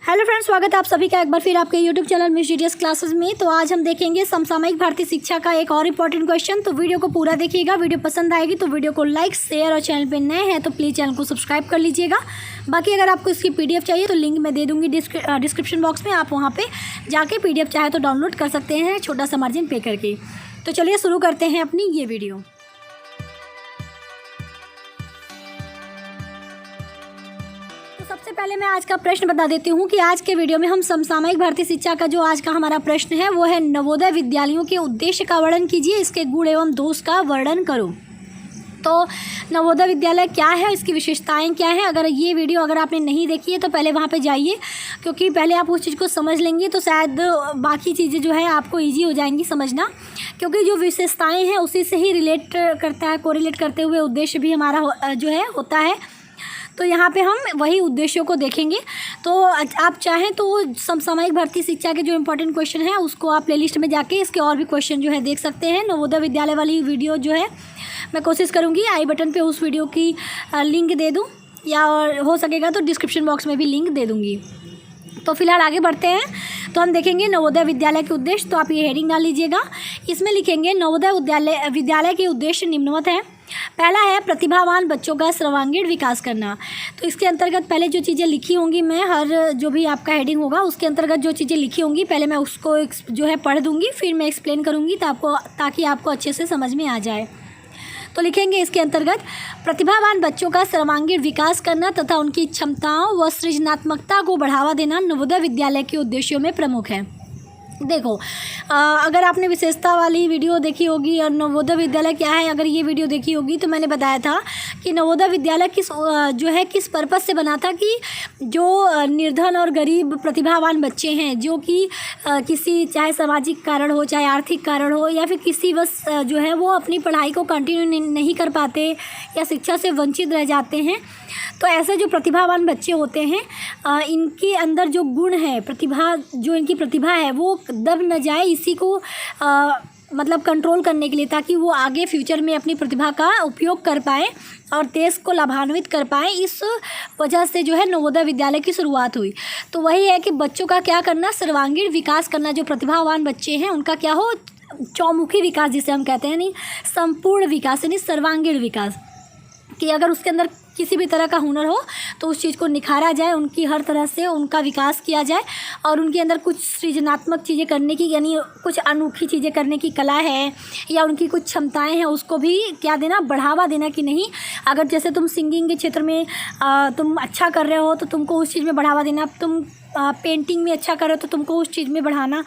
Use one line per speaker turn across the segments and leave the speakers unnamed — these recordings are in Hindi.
हेलो फ्रेंड्स, स्वागत है आप सभी का एक बार फिर आपके YouTube channel miss GDS classes में। तो आज हम देखेंगे समसामयिक भारतीय शिक्षा का एक और इम्पॉर्टेंट क्वेश्चन। तो वीडियो को पूरा देखिएगा। वीडियो पसंद आएगी तो वीडियो को लाइक, शेयर और चैनल पे नए हैं तो प्लीज़ चैनल को सब्सक्राइब कर लीजिएगा। बाकी अगर आपको इसकी पीडीएफ चाहिए तो लिंक मैं दे दूँगी डिस्क्रिप्शन बॉक्स में, आप वहाँ पर जाके पीडीएफ चाहे तो डाउनलोड कर सकते हैं छोटा सा मार्जिन पे करके। तो चलिए शुरू करते हैं अपनी ये वीडियो। सबसे पहले मैं आज का प्रश्न बता देती हूँ कि आज के वीडियो में हम समसामयिक भारतीय शिक्षा का जो आज का हमारा प्रश्न है वो है नवोदय विद्यालयों के उद्देश्य का वर्णन कीजिए, इसके गुण एवं दोष का वर्णन करो। तो नवोदय विद्यालय क्या है, इसकी विशेषताएं क्या हैं, अगर ये वीडियो अगर आपने नहीं देखी है तो पहले वहाँ पे जाइए, क्योंकि पहले आप उस चीज़ को समझ लेंगे तो शायद बाकी चीज़ें जो है आपको ईजी हो जाएंगी समझना, क्योंकि जो विशेषताएँ हैं उसी से ही रिलेट करता है, कोरिलेट करते हुए उद्देश्य भी हमारा जो है होता है। तो यहाँ पे हम वही उद्देश्यों को देखेंगे। तो आप चाहें तो समसामयिक भारतीय शिक्षा के जो इम्पोर्टेंट क्वेश्चन है उसको आप प्लेलिस्ट में जाके इसके और भी क्वेश्चन जो है देख सकते हैं। नवोदय विद्यालय वाली वीडियो जो है मैं कोशिश करूँगी आई बटन पे उस वीडियो की लिंक दे दूँ, या और हो सकेगा तो डिस्क्रिप्शन बॉक्स में भी लिंक दे दूँगी। तो फिलहाल आगे बढ़ते हैं। तो हम देखेंगे नवोदय विद्यालय के उद्देश्य। तो आप ये हेडिंग डाल लीजिएगा, इसमें लिखेंगे नवोदय विद्यालय के उद्देश्य निम्नवत हैं। पहला है प्रतिभावान बच्चों का सर्वांगीण विकास करना। तो इसके अंतर्गत पहले जो चीज़ें लिखी होंगी, मैं हर जो भी आपका हेडिंग होगा उसके अंतर्गत जो चीज़ें लिखी होंगी पहले मैं उसको जो है पढ़ दूँगी, फिर मैं एक्सप्लेन करूँगी ताकि आपको अच्छे से समझ में आ जाए। तो लिखेंगे इसके अंतर्गत प्रतिभावान बच्चों का सर्वांगीण विकास करना तथा उनकी क्षमताओं व सृजनात्मकता को बढ़ावा देना नवोदय विद्यालय के उद्देश्यों में प्रमुख है। देखो, अगर आपने विशेषता वाली वीडियो देखी होगी और नवोदय विद्यालय क्या है अगर ये वीडियो देखी होगी तो मैंने बताया था कि नवोदय विद्यालय किस पर्पस से बना था, कि जो निर्धन और गरीब प्रतिभावान बच्चे हैं जो कि किसी चाहे सामाजिक कारण हो, चाहे आर्थिक कारण हो, या फिर किसी बस जो है वो अपनी पढ़ाई को कंटिन्यू नहीं कर पाते या शिक्षा से वंचित रह जाते हैं, तो ऐसे जो प्रतिभावान बच्चे होते हैं इनके अंदर जो गुण है, जो इनकी प्रतिभा है वो दब न जाए, इसी को मतलब कंट्रोल करने के लिए, ताकि वो आगे फ्यूचर में अपनी प्रतिभा का उपयोग कर पाए और देश को लाभान्वित कर पाए। इस वजह से जो है नवोदय विद्यालय की शुरुआत हुई। तो वही है कि बच्चों का क्या करना, सर्वांगीण विकास करना। जो प्रतिभावान बच्चे हैं उनका क्या हो, चौमुखी विकास जिसे हम कहते हैं, यानी संपूर्ण विकास यानी सर्वांगीण विकास, कि अगर उसके अंदर किसी भी तरह का हुनर हो तो उस चीज़ को निखारा जाए, उनकी हर तरह से उनका विकास किया जाए और उनके अंदर कुछ सृजनात्मक चीज़ें करने की, यानी कुछ अनोखी चीज़ें करने की कला है या उनकी कुछ क्षमताएं हैं उसको भी क्या देना, बढ़ावा देना। कि नहीं, अगर जैसे तुम सिंगिंग के क्षेत्र में तुम अच्छा कर रहे हो तो तुमको उस चीज़ में बढ़ावा देना, तुम पेंटिंग में अच्छा कर रहे हो तो तुमको उस चीज़ में बढ़ाना,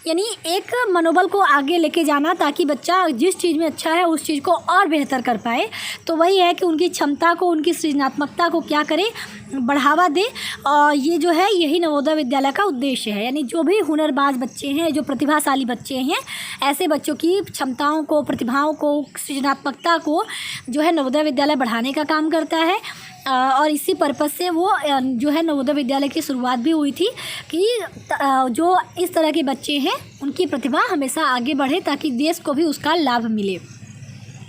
यानी एक मनोबल को आगे लेके जाना ताकि बच्चा जिस चीज़ में अच्छा है उस चीज़ को और बेहतर कर पाए। तो वही है कि उनकी क्षमता को, उनकी सृजनात्मकता को क्या करे, बढ़ावा दे। और ये जो है यही नवोदय विद्यालय का उद्देश्य है, यानी जो भी हुनरबाज बच्चे हैं, जो प्रतिभाशाली बच्चे हैं, ऐसे बच्चों की क्षमताओं को, प्रतिभाओं को, सृजनात्मकता को जो है नवोदय विद्यालय बढ़ाने का काम करता है। और इसी पर्पज़ से वो जो है नवोदय विद्यालय की शुरुआत भी हुई थी कि जो इस तरह के बच्चे हैं उनकी प्रतिभा हमेशा आगे बढ़े ताकि देश को भी उसका लाभ मिले।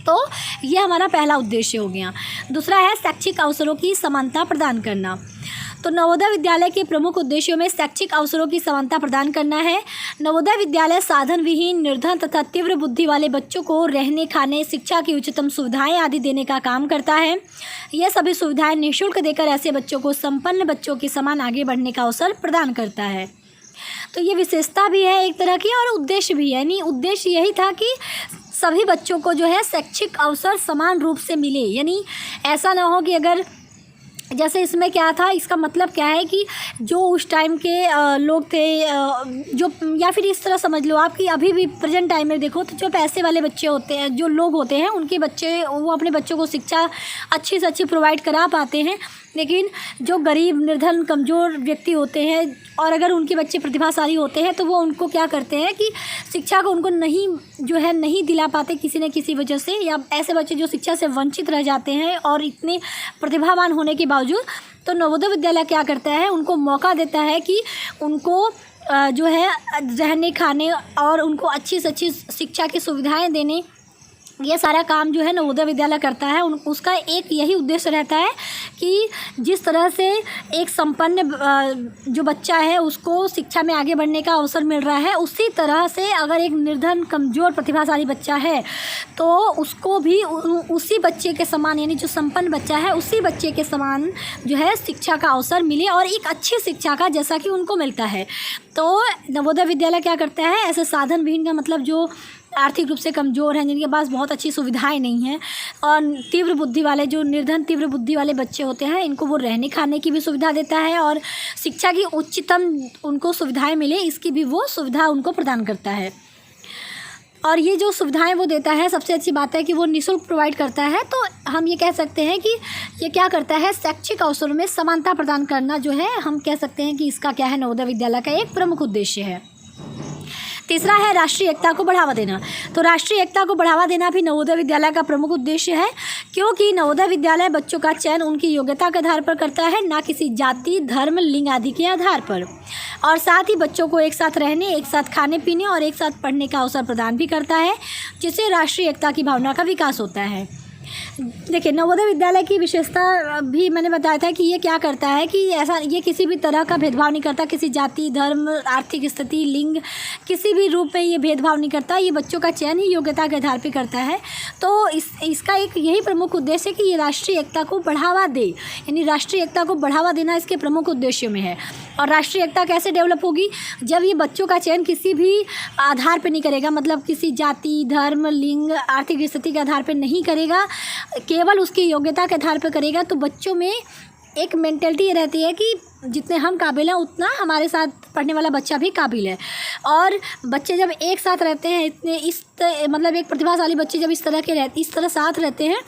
तो ये हमारा पहला उद्देश्य हो गया। दूसरा है शैक्षिक अवसरों की समानता प्रदान करना। तो नवोदय विद्यालय के प्रमुख उद्देश्यों में शैक्षिक अवसरों की समानता प्रदान करना है। नवोदय विद्यालय साधन विहीन, निर्धन तथा तीव्र बुद्धि वाले बच्चों को रहने, खाने, शिक्षा की उच्चतम सुविधाएं आदि देने का काम करता है। यह सभी सुविधाएं निःशुल्क देकर ऐसे बच्चों को संपन्न बच्चों के समान आगे बढ़ने का अवसर प्रदान करता है। तो ये विशेषता भी है एक तरह की और उद्देश्य भी है, यानी उद्देश्य यही था कि सभी बच्चों को जो है शैक्षिक अवसर समान रूप से मिले, यानी ऐसा ना हो कि अगर जैसे इसमें क्या था, इसका मतलब क्या है कि जो उस टाइम के लोग थे जो, या फिर इस तरह समझ लो आप कि अभी भी प्रेजेंट टाइम में देखो तो जो पैसे वाले बच्चे होते हैं, जो लोग होते हैं, उनके बच्चे वो अपने बच्चों को शिक्षा अच्छी से अच्छी प्रोवाइड करा पाते हैं, लेकिन जो गरीब, निर्धन, कमज़ोर व्यक्ति होते हैं और अगर उनके बच्चे प्रतिभाशाली होते हैं तो वो उनको क्या करते हैं कि शिक्षा को उनको नहीं दिला पाते किसी न किसी वजह से, या ऐसे बच्चे जो शिक्षा से वंचित रह जाते हैं और इतने प्रतिभावान होने के बावजूद, तो नवोदय विद्यालय क्या करता है, उनको मौका देता है कि उनको जो है रहने, खाने और उनको अच्छी से अच्छी शिक्षा की सुविधाएँ देने ये सारा काम जो है नवोदय विद्यालय करता है। उसका एक यही उद्देश्य रहता है कि जिस तरह से एक संपन्न जो बच्चा है उसको शिक्षा में आगे बढ़ने का अवसर मिल रहा है, उसी तरह से अगर एक निर्धन कमज़ोर प्रतिभाशाली बच्चा है तो उसको भी उसी बच्चे के समान, यानी जो संपन्न बच्चा है उसी बच्चे के समान जो है शिक्षा का अवसर मिले, और एक अच्छी शिक्षा का जैसा कि उनको मिलता है। तो नवोदय विद्यालय क्या करता है, ऐसे साधन विहीन का मतलब जो आर्थिक रूप से कमज़ोर हैं, जिनके पास बहुत अच्छी सुविधाएं नहीं हैं, और तीव्र बुद्धि वाले जो निर्धन तीव्र बुद्धि वाले बच्चे होते हैं, इनको वो रहने खाने की भी सुविधा देता है और शिक्षा की उच्चतम उनको सुविधाएं मिले इसकी भी वो सुविधा उनको प्रदान करता है। और ये जो सुविधाएं वो देता है, सबसे अच्छी बात है कि वो निःशुल्क प्रोवाइड करता है। तो हम ये कह सकते हैं कि ये क्या करता है, शैक्षिक अवसरों में समानता प्रदान करना जो है, हम कह सकते हैं कि इसका क्या है, नवोदय विद्यालय का एक प्रमुख उद्देश्य है। तीसरा है राष्ट्रीय एकता को बढ़ावा देना। तो राष्ट्रीय एकता को बढ़ावा देना भी नवोदय विद्यालय का प्रमुख उद्देश्य है, क्योंकि नवोदय विद्यालय बच्चों का चयन उनकी योग्यता के आधार पर करता है, ना किसी जाति, धर्म, लिंग आदि के आधार पर। और साथ ही बच्चों को एक साथ रहने, एक साथ खाने पीने और एक साथ पढ़ने का अवसर प्रदान भी करता है, जिससे राष्ट्रीय एकता की भावना का विकास होता है। देखिए, नवोदय विद्यालय की विशेषता भी मैंने बताया था कि ये क्या करता है कि ऐसा ये किसी भी तरह का भेदभाव नहीं करता, किसी जाति, धर्म, आर्थिक स्थिति, लिंग, किसी भी रूप में ये भेदभाव नहीं करता। ये बच्चों का चयन ही योग्यता के आधार पर करता है। तो इसका एक यही प्रमुख उद्देश्य है कि ये राष्ट्रीय एकता को बढ़ावा दे, यानी राष्ट्रीय एकता को बढ़ावा देना इसके प्रमुख उद्देश्यों में है। और राष्ट्रीय एकता कैसे डेवलप होगी, जब ये बच्चों का चयन किसी भी आधार पर नहीं करेगा, मतलब किसी जाति, धर्म, लिंग, आर्थिक स्थिति के आधार पर नहीं करेगा, केवल उसकी योग्यता के आधार पर करेगा, तो बच्चों में एक मेंटेलिटी ये रहती है कि जितने हम काबिल हैं उतना हमारे साथ पढ़ने वाला बच्चा भी काबिल है। और बच्चे जब एक साथ रहते हैं, इतने मतलब एक प्रतिभाशाली बच्चे जब इस तरह साथ रहते हैं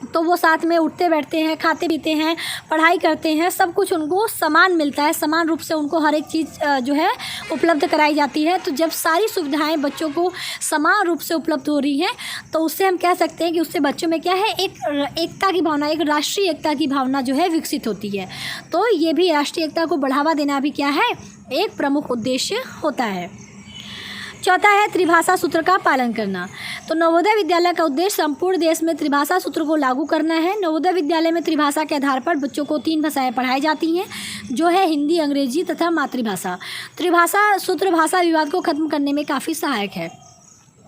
तो वो साथ में उठते बैठते हैं, खाते पीते हैं, पढ़ाई करते हैं, सब कुछ उनको समान मिलता है, समान रूप से उनको हर एक चीज़ जो है उपलब्ध कराई जाती है। तो जब सारी सुविधाएं बच्चों को समान रूप से उपलब्ध हो रही हैं तो उससे हम कह सकते हैं कि उससे बच्चों में क्या है, एक एकता की भावना, एक राष्ट्रीय एकता की भावना जो है विकसित होती है। तो ये भी राष्ट्रीय एकता को बढ़ावा देना भी क्या है, एक प्रमुख उद्देश्य होता है। चौथा है त्रिभाषा सूत्र का पालन करना। तो नवोदय विद्यालय का उद्देश्य संपूर्ण देश में त्रिभाषा सूत्र को लागू करना है। नवोदय विद्यालय में त्रिभाषा के आधार पर बच्चों को 3 भाषाएं पढ़ाई जाती हैं, जो है हिंदी, अंग्रेजी तथा मातृभाषा। त्रिभाषा सूत्र भाषा विवाद को खत्म करने में काफ़ी सहायक है।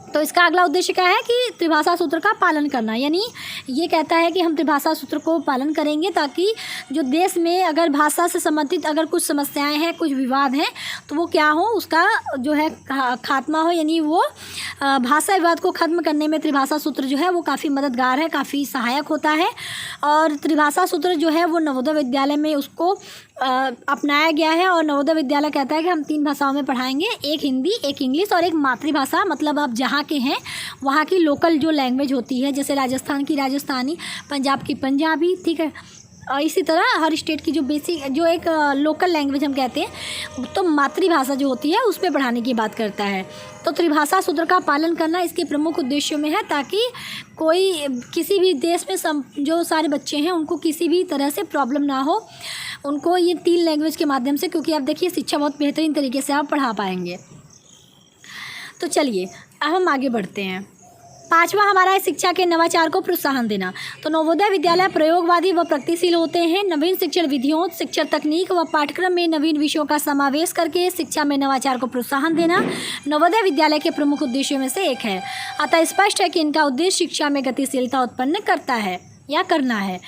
तो इसका अगला उद्देश्य क्या है कि त्रिभाषा सूत्र का पालन करना, यानी ये कहता है कि हम त्रिभाषा सूत्र को पालन करेंगे ताकि जो देश में अगर भाषा से संबंधित अगर कुछ समस्याएं हैं, कुछ विवाद हैं, तो वो क्या हो, उसका जो है खात्मा हो, यानी वो भाषा विवाद को ख़त्म करने में त्रिभाषा सूत्र जो है वो काफ़ी मददगार है, काफ़ी सहायक होता है। और त्रिभाषा सूत्र जो है वो नवोदय विद्यालय में उसको अपनाया गया है। और नवोदय विद्यालय कहता है कि हम 3 भाषाओं में पढ़ाएंगे, एक हिंदी, एक इंग्लिश और एक मातृभाषा, मतलब आप जहाँ के हैं वहाँ की लोकल जो लैंग्वेज होती है, जैसे राजस्थान की राजस्थानी, पंजाब की पंजाबी, ठीक है, और इसी तरह हर स्टेट की जो बेसिक जो एक लोकल लैंग्वेज हम कहते हैं, तो मातृभाषा जो होती है उस पर पढ़ाने की बात करता है। तो त्रिभाषा सूत्र का पालन करना इसके प्रमुख उद्देश्यों में है, ताकि कोई किसी भी देश में जो सारे बच्चे हैं उनको किसी भी तरह से प्रॉब्लम ना हो, उनको ये 3 लैंग्वेज के माध्यम से, क्योंकि आप देखिए शिक्षा बहुत बेहतरीन तरीके से आप पढ़ा पाएंगे। तो चलिए अब हम आगे बढ़ते हैं। 5वां हमारा है शिक्षा के नवाचार को प्रोत्साहन देना। तो नवोदय विद्यालय प्रयोगवादी व प्रगतिशील होते हैं। नवीन शिक्षण विधियों, शिक्षण तकनीक व पाठ्यक्रम में नवीन विषयों का समावेश करके शिक्षा में नवाचार को प्रोत्साहन देना नवोदय विद्यालय के प्रमुख उद्देश्यों में से एक है। अतः स्पष्ट है कि इनका उद्देश्य शिक्षा में गतिशीलता उत्पन्न करता है या करना है,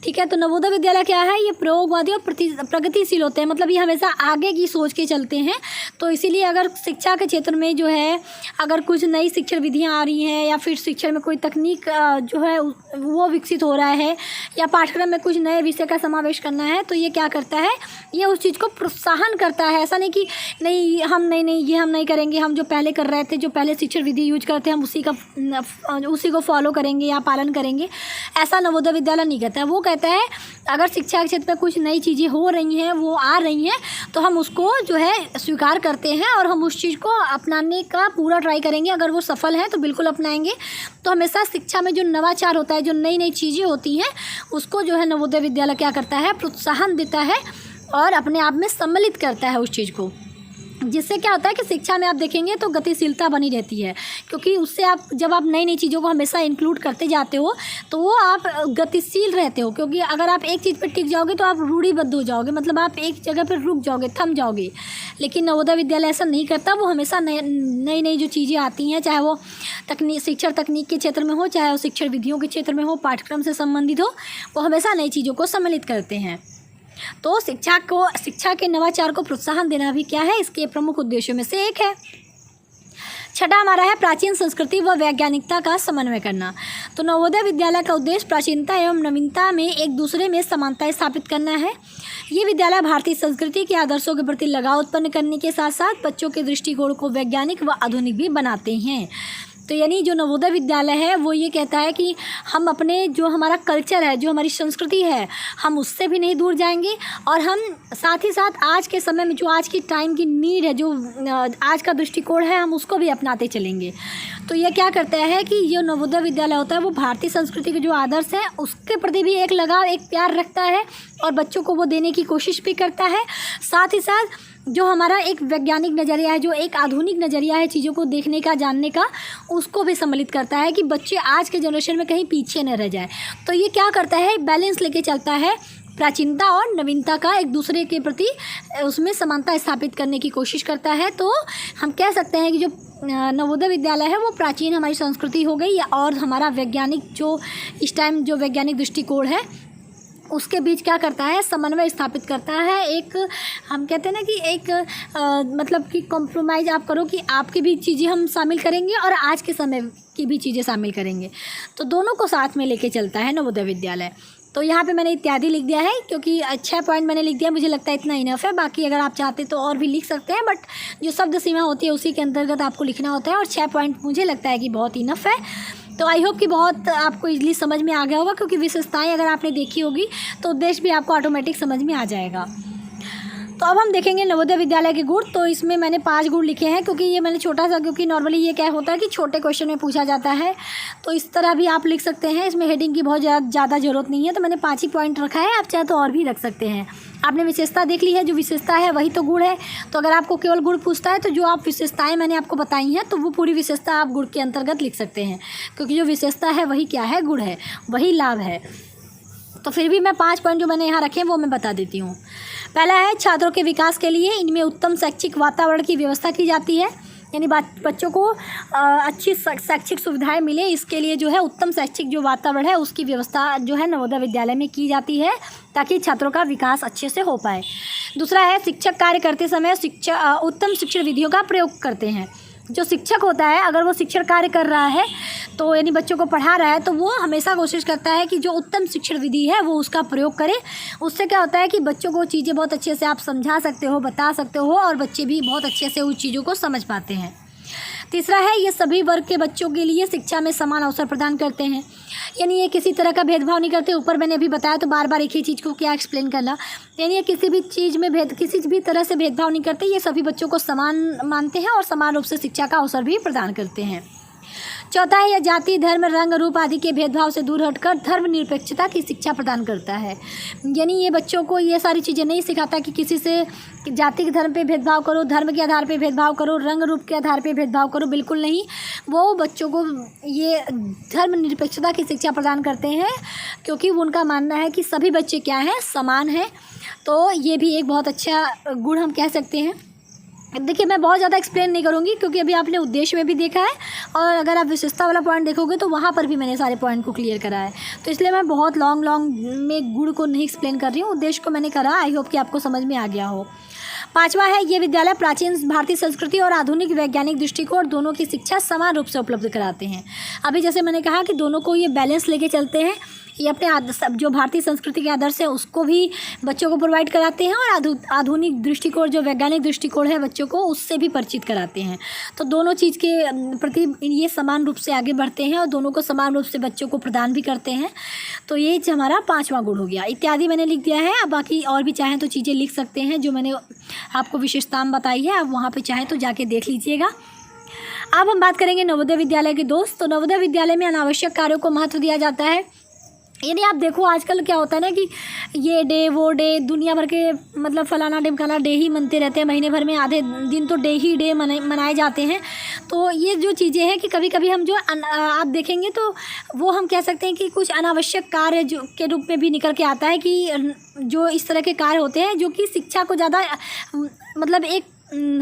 ठीक है। तो नवोदय विद्यालय क्या है, ये प्रयोगवादी और प्रगतिशील होते हैं, मतलब ये हमेशा आगे की सोच के चलते हैं। तो इसीलिए अगर शिक्षा के क्षेत्र में जो है अगर कुछ नई शिक्षण विधियां आ रही हैं, या फिर शिक्षण में कोई तकनीक जो है वो विकसित हो रहा है, या पाठ्यक्रम में कुछ नए विषय का समावेश करना है, तो ये क्या करता है, ये उस चीज़ को प्रोत्साहन करता है। ऐसा नहीं कि नहीं हम ये हम नहीं करेंगे, हम जो पहले कर रहे थे, जो पहले शिक्षण विधि यूज करते हैं, हम उसी को फॉलो करेंगे या पालन करेंगे, ऐसा नवोदय विद्यालय नहीं कहता है। वो कहता है अगर शिक्षा के क्षेत्र में कुछ नई चीज़ें हो रही हैं, वो आ रही हैं, तो हम उसको जो है स्वीकार करते हैं और हम उस चीज़ को अपनाने का पूरा ट्राई करेंगे। अगर वो सफल है तो बिल्कुल अपनाएंगे। तो हमेशा शिक्षा में जो नवाचार होता है, जो नई नई चीज़ें होती हैं, उसको जो है नवोदय विद्यालय क्या करता है, प्रोत्साहन देता है और अपने आप में सम्मिलित करता है उस चीज़ को। जिससे क्या होता है कि शिक्षा में आप देखेंगे तो गतिशीलता बनी रहती है, क्योंकि उससे आप जब आप नई नई चीज़ों को हमेशा इंक्लूड करते जाते हो तो वो आप गतिशील रहते हो। क्योंकि अगर आप एक चीज़ पर टिक जाओगे तो आप रूढ़िबद्ध हो जाओगे, मतलब आप एक जगह पर रुक जाओगे, थम जाओगे। लेकिन नवोदय विद्यालय ऐसा नहीं करता, वो हमेशा नई नई जो चीज़ें आती हैं, चाहे वो शिक्षण तकनीक के क्षेत्र में हो, चाहे वो शिक्षण विधियों के क्षेत्र में हो, पाठ्यक्रम से संबंधित हो, वो हमेशा नई चीज़ों को सम्मिलित करते हैं। तो शिक्षा के नवाचार को प्रोत्साहन देना भी क्या है, इसके प्रमुख उद्देश्यों में से एक है। छठा हमारा है प्राचीन संस्कृति व वैज्ञानिकता का समन्वय करना। तो नवोदय विद्यालय का उद्देश्य प्राचीनता एवं नवीनता में एक दूसरे में समानता स्थापित करना है। ये विद्यालय भारतीय संस्कृति के आदर्शों के प्रति लगाव उत्पन्न करने के साथ साथ बच्चों के दृष्टिकोण को वैज्ञानिक व आधुनिक भी बनाते हैं। तो यानी जो नवोदय विद्यालय है वो ये कहता है कि हम अपने जो हमारा कल्चर है, जो हमारी संस्कृति है, हम उससे भी नहीं दूर जाएंगे, और हम साथ ही साथ आज के समय में जो आज की टाइम की नीड है, जो आज का दृष्टिकोण है, हम उसको भी अपनाते चलेंगे। तो ये क्या करता है कि जो नवोदय विद्यालय होता है वो भारतीय संस्कृति के जो आदर्श हैं उसके प्रति भी एक लगाव, एक प्यार रखता है और बच्चों को वो देने की कोशिश भी करता है। साथ ही साथ जो हमारा एक वैज्ञानिक नज़रिया है, जो एक आधुनिक नज़रिया है चीज़ों को देखने का, जानने का, उसको भी सम्मिलित करता है कि बच्चे आज के जनरेशन में कहीं पीछे न रह जाए। तो ये क्या करता है, बैलेंस लेके चलता है, प्राचीनता और नवीनता का एक दूसरे के प्रति उसमें समानता स्थापित करने की कोशिश करता है। तो हम कह सकते हैं कि जो नवोदय विद्यालय है वो प्राचीन हमारी संस्कृति हो गई, या और हमारा वैज्ञानिक जो इस टाइम जो वैज्ञानिक दृष्टिकोण है उसके बीच क्या करता है, समन्वय स्थापित करता है। एक हम कहते हैं ना कि एक मतलब कि कॉम्प्रोमाइज़ आप करो कि आपकी भी चीज़ें हम शामिल करेंगे और आज के समय की भी चीज़ें शामिल करेंगे, तो दोनों को साथ में लेके चलता है नवोदय विद्यालय। तो यहाँ पे मैंने इत्यादि लिख दिया है, क्योंकि 6 पॉइंट मैंने लिख दिया, मुझे लगता है इतना इनफ है। बाकी अगर आप चाहते तो और भी लिख सकते हैं, बट जो शब्द सीमा होती है उसी के अंतर्गत आपको लिखना होता है, और 6 पॉइंट मुझे लगता है कि बहुत इनफ है। तो आई होप कि बहुत आपको इजीली समझ में आ गया होगा, क्योंकि विशेषताएं अगर आपने देखी होगी तो उद्देश्य भी आपको ऑटोमेटिक समझ में आ जाएगा। तो अब हम देखेंगे नवोदय विद्यालय के गुण। तो इसमें मैंने 5 गुण लिखे हैं, क्योंकि ये मैंने छोटा सा, क्योंकि नॉर्मली ये क्या होता है कि छोटे क्वेश्चन में पूछा जाता है, तो इस तरह भी आप लिख सकते हैं। इसमें हेडिंग की बहुत ज़्यादा ज़रूरत नहीं है, तो मैंने 5 ही पॉइंट रखा है, आप चाहे तो और भी रख सकते हैं। आपने विशेषता देख ली है, जो विशेषता है वही तो गुण है। तो अगर आपको केवल गुण पूछता है तो जो आप विशेषताएं मैंने आपको बताई हैं तो वो पूरी विशेषता आप गुण के अंतर्गत लिख सकते हैं, क्योंकि जो विशेषता है वही क्या है, गुण है, वही लाभ है। तो फिर भी मैं 5 पॉइंट जो मैंने यहाँ रखे हैं वो मैं बता देती हूँ। पहला है छात्रों के विकास के लिए इनमें उत्तम शैक्षिक वातावरण की व्यवस्था की जाती है, यानी बच्चों को अच्छी शैक्षिक सुविधाएं मिले, इसके लिए जो है उत्तम शैक्षिक जो वातावरण है उसकी व्यवस्था जो है नवोदय विद्यालय में की जाती है, ताकि छात्रों का विकास अच्छे से हो पाए। दूसरा है शिक्षक कार्य करते समय उत्तम शिक्षण विधियों का प्रयोग करते हैं। जो शिक्षक होता है अगर वो शिक्षण कार्य कर रहा है तो यानी बच्चों को पढ़ा रहा है, तो वो हमेशा कोशिश करता है कि जो उत्तम शिक्षण विधि है वो उसका प्रयोग करे। उससे क्या होता है कि बच्चों को चीज़ें बहुत अच्छे से आप समझा सकते हो, बता सकते हो, और बच्चे भी बहुत अच्छे से उस चीज़ों को समझ पाते हैं। तीसरा है ये सभी वर्ग के बच्चों के लिए शिक्षा में समान अवसर प्रदान करते हैं, यानी ये किसी तरह का भेदभाव नहीं करते। ऊपर मैंने अभी बताया तो बार बार एक ही चीज़ को क्या एक्सप्लेन करना, यानी ये किसी भी चीज़ में किसी भी तरह से भेदभाव नहीं करते, ये सभी बच्चों को समान मानते हैं और समान रूप से शिक्षा का अवसर भी प्रदान करते हैं। चौथा है यह जाति, धर्म, रंग, रूप आदि के भेदभाव से दूर हटकर धर्मनिरपेक्षता की शिक्षा प्रदान करता है, यानी ये बच्चों को ये सारी चीज़ें नहीं सिखाता कि किसी से जाति के धर्म पे भेदभाव करो, धर्म के आधार पे भेदभाव करो, रंग रूप के आधार पे भेदभाव करो, बिल्कुल नहीं। वो बच्चों को ये धर्मनिरपेक्षता की शिक्षा प्रदान करते हैं, क्योंकि उनका मानना है कि सभी बच्चे क्या हैं, समान हैं। तो ये भी एक बहुत अच्छा गुण हम कह सकते हैं। देखिए मैं बहुत ज़्यादा एक्सप्लेन नहीं करूँगी, क्योंकि अभी आपने उद्देश्य में भी देखा है, और अगर आप विशेषता वाला पॉइंट देखोगे तो वहाँ पर भी मैंने सारे पॉइंट को क्लियर करा है। तो इसलिए मैं बहुत लॉन्ग में गुण को नहीं एक्सप्लेन कर रही हूँ, उद्देश्य को मैंने करा। आई होप कि आपको समझ में आ गया हो। 5वां है ये विद्यालय प्राचीन भारतीय संस्कृति और आधुनिक वैज्ञानिक दृष्टिकोण दोनों की शिक्षा समान रूप से उपलब्ध कराते हैं। अभी जैसे मैंने कहा कि दोनों को ये बैलेंस लेके चलते हैं, ये अपने जो भारतीय संस्कृति के आदर्श है उसको भी बच्चों को प्रोवाइड कराते हैं, और आधुनिक दृष्टिकोण जो वैज्ञानिक दृष्टिकोण है बच्चों को उससे भी परिचित कराते हैं। तो दोनों चीज़ के प्रति ये समान रूप से आगे बढ़ते हैं और दोनों को समान रूप से बच्चों को प्रदान भी करते हैं। तो ये हमारा 5वां गुण हो गया। इत्यादि मैंने लिख दिया है, अब बाकी और भी चाहें तो चीज़ें लिख सकते हैं जो मैंने आपको विशेषताएं बताई है, आप वहाँ पर चाहें तो जाके देख लीजिएगा। अब हम बात करेंगे नवोदय विद्यालय के दोस्त। तो नवोदय विद्यालय में अनावश्यक कार्यों को महत्व दिया जाता है, यानी आप देखो आजकल क्या होता है ना कि ये डे वो डे दुनिया भर के मतलब फलाना ढिमकाना डे ही मनते रहते हैं, महीने भर में आधे दिन तो डे मनाए जाते हैं। तो ये जो चीज़ें हैं कि कभी कभी हम जो आप देखेंगे तो वो हम कह सकते हैं कि कुछ अनावश्यक कार्य जो के रूप में भी निकल के आता है कि जो इस तरह के कार्य होते हैं जो कि शिक्षा को ज़्यादा मतलब एक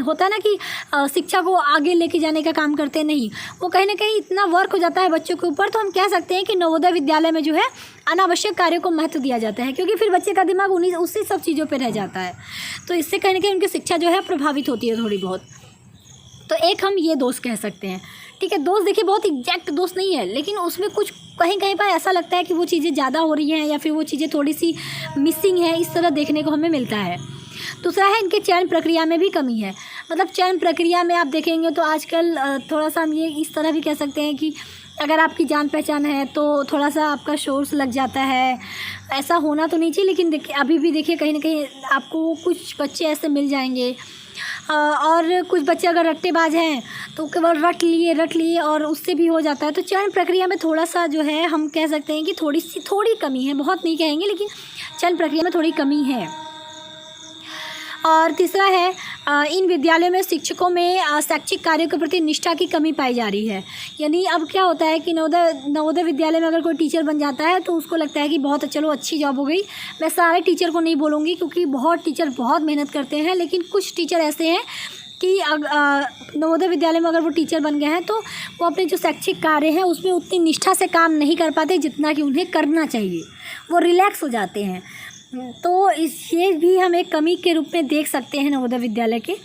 होता है ना कि शिक्षा को आगे लेके जाने का काम करते नहीं, वो कहीं ना कहीं इतना वर्क हो जाता है बच्चों के ऊपर। तो हम कह सकते हैं कि नवोदय विद्यालय में जो है अनावश्यक कार्यों को महत्व दिया जाता है, क्योंकि फिर बच्चे का दिमाग उसी सब चीज़ों पे रह जाता है। तो इससे कहीं ना कहीं उनकी शिक्षा जो है प्रभावित होती है थोड़ी बहुत। तो एक हम ये दोष कह सकते हैं। ठीक है, दोस्त देखिए बहुत एग्जैक्ट दोस्त नहीं है, लेकिन उसमें कुछ कहीं कहीं पर ऐसा लगता है कि वो चीज़ें ज़्यादा हो रही हैं या फिर वो चीज़ें थोड़ी सी मिसिंग है, इस तरह देखने को हमें मिलता है। दूसरा है इनके चयन प्रक्रिया में भी कमी है। मतलब चयन प्रक्रिया में आप देखेंगे तो आजकल थोड़ा सा हम ये इस तरह भी कह सकते हैं कि अगर आपकी जान पहचान है तो थोड़ा सा आपका सोर्स लग जाता है। ऐसा होना तो नहीं चाहिए, लेकिन देखिए अभी भी देखिए कहीं ना कहीं आपको कुछ बच्चे ऐसे मिल जाएंगे और कुछ बच्चे अगर रट्टेबाज हैं तो केवल रट लिए और उससे भी हो जाता है। तो चयन प्रक्रिया में थोड़ा सा जो है हम कह सकते हैं कि थोड़ी कमी है, बहुत नहीं कहेंगे लेकिन चयन प्रक्रिया में थोड़ी कमी है। और तीसरा है इन विद्यालयों में शिक्षकों में शैक्षिक कार्यों के प्रति निष्ठा की कमी पाई जा रही है। यानी अब क्या होता है कि नवोदय विद्यालय में अगर कोई टीचर बन जाता है तो उसको लगता है कि बहुत चलो अच्छी जॉब हो गई। मैं सारे टीचर को नहीं बोलूँगी क्योंकि बहुत टीचर बहुत मेहनत करते हैं, लेकिन कुछ टीचर ऐसे हैं कि नवोदय विद्यालय में अगर वो टीचर बन गए हैं तो वो अपने जो शैक्षिक कार्य हैं उसमें उतनी निष्ठा से काम नहीं कर पाते जितना कि उन्हें करना चाहिए, वो रिलैक्स हो जाते हैं। तो ये भी हम एक कमी के रूप में देख सकते हैं नवोदय विद्यालय के।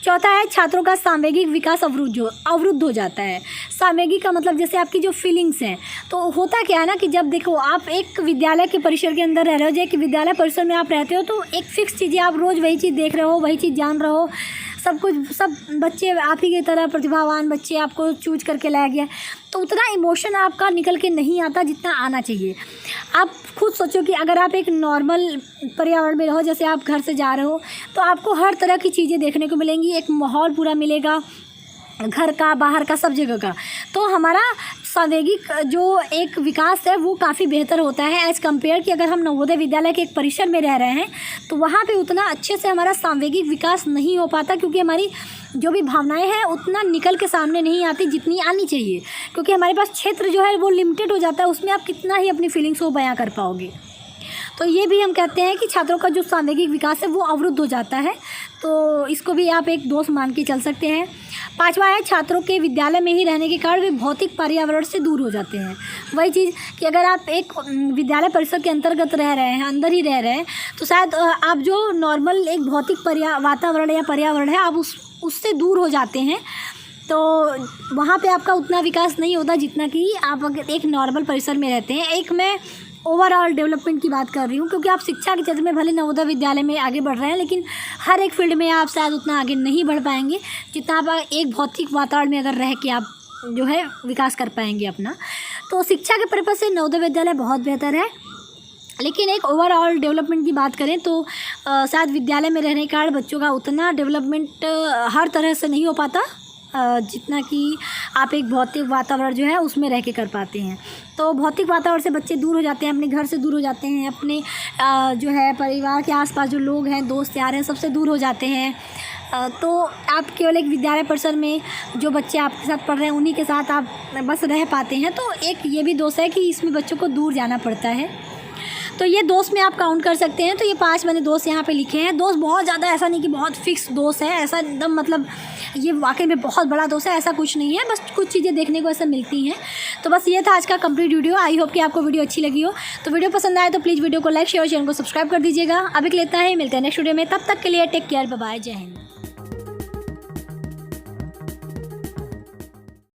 चौथा है छात्रों का सामवेगिक विकास अवरुद्ध हो जाता है। सामवेगिक का मतलब जैसे आपकी जो फीलिंग्स हैं, तो होता क्या है ना कि जब देखो आप एक विद्यालय के परिसर के अंदर रह रहे हो, जो एक विद्यालय परिसर में आप रहते हो तो एक फिक्स चीज़ें आप रोज़ वही चीज़ देख रहे हो, वही चीज़ जान रहे हो, सब कुछ सब बच्चे आप ही की तरह प्रतिभावान बच्चे आपको चूज करके लाया गया, तो उतना इमोशन आपका निकल के नहीं आता जितना आना चाहिए। आप खुद सोचो कि अगर आप एक नॉर्मल पर्यावरण में रहो, जैसे आप घर से जा रहे हो तो आपको हर तरह की चीज़ें देखने को मिलेंगी, एक माहौल पूरा मिलेगा घर का बाहर का सब जगह का। तो हमारा सामवेगिक जो एक विकास है वो काफ़ी बेहतर होता है एज़ कम्पेयर कि अगर हम नवोदय विद्यालय के एक परिसर में रह रहे हैं तो वहाँ पे उतना अच्छे से हमारा सामवेगिक विकास नहीं हो पाता, क्योंकि हमारी जो भी भावनाएं हैं उतना निकल के सामने नहीं आती जितनी आनी चाहिए, क्योंकि हमारे पास क्षेत्र जो है वो लिमिटेड हो जाता है, उसमें आप कितना ही अपनी फीलिंग्स को बयां कर पाओगे। तो ये भी हम कहते हैं कि छात्रों का जो सामवेगिक विकास है वो अवरुद्ध हो जाता है, तो इसको भी आप एक दोष मान के चल सकते हैं। पांचवा है छात्रों के विद्यालय में ही रहने के कारण वे भौतिक पर्यावरण से दूर हो जाते हैं। वही चीज़ कि अगर आप एक विद्यालय परिसर के अंतर्गत रह रहे हैं, अंदर ही रह रहे हैं, तो शायद आप जो नॉर्मल एक भौतिक वातावरण या पर्यावरण है आप उससे दूर हो जाते हैं, तो वहाँ पे आपका उतना विकास नहीं होता जितना कि आप अगर एक नॉर्मल परिसर में रहते हैं। एक मैं ओवरऑल डेवलपमेंट की बात कर रही हूँ, क्योंकि आप शिक्षा के क्षेत्र में भले नवोदय विद्यालय में आगे बढ़ रहे हैं, लेकिन हर एक फील्ड में आप शायद उतना आगे नहीं बढ़ पाएंगे जितना आप एक भौतिक वातावरण में अगर रह के आप जो है विकास कर पाएंगे अपना। तो शिक्षा के पर्पज़ से नवोदय विद्यालय बहुत बेहतर है, लेकिन एक ओवरऑल डेवलपमेंट की बात करें तो शायद विद्यालय में रहने के कारण बच्चों का उतना डेवलपमेंट हर तरह से नहीं हो पाता जितना कि आप एक भौतिक वातावरण जो है उसमें रह के कर पाते हैं। तो भौतिक वातावरण से बच्चे दूर हो जाते हैं, अपने घर से दूर हो जाते हैं, अपने जो है परिवार के आसपास जो लोग हैं, दोस्त यार हैं, सबसे दूर हो जाते हैं। तो आप केवल एक विद्यालय परिसर में जो बच्चे आपके साथ पढ़ रहे हैं उन्हीं के साथ आप बस रह पाते हैं। तो एक ये भी दोष है कि इसमें बच्चों को दूर जाना पड़ता है। तो ये दोस्त में आप काउंट कर सकते हैं। तो ये 5 मैंने दोस्त यहाँ पे लिखे हैं। दोस्त बहुत ज़्यादा ऐसा नहीं कि बहुत फिक्स दोस्त है, ऐसा एकदम मतलब ये वाकई में बहुत बड़ा दोस्त है ऐसा कुछ नहीं है, बस कुछ चीज़ें देखने को ऐसा मिलती हैं। तो बस ये था आज का कंप्लीट वीडियो। आई होप कि आपको वीडियो अच्छी लगी हो। तो वीडियो पसंद आए तो प्लीज़ वीडियो को लाइक शेयर और चैनल को सब्सक्राइब कर दीजिएगा। अभी लेता है, मिलते हैं नेक्स्ट वीडियो में, तब तक के लिए टेक केयर, बाय बाय, जय हिंद।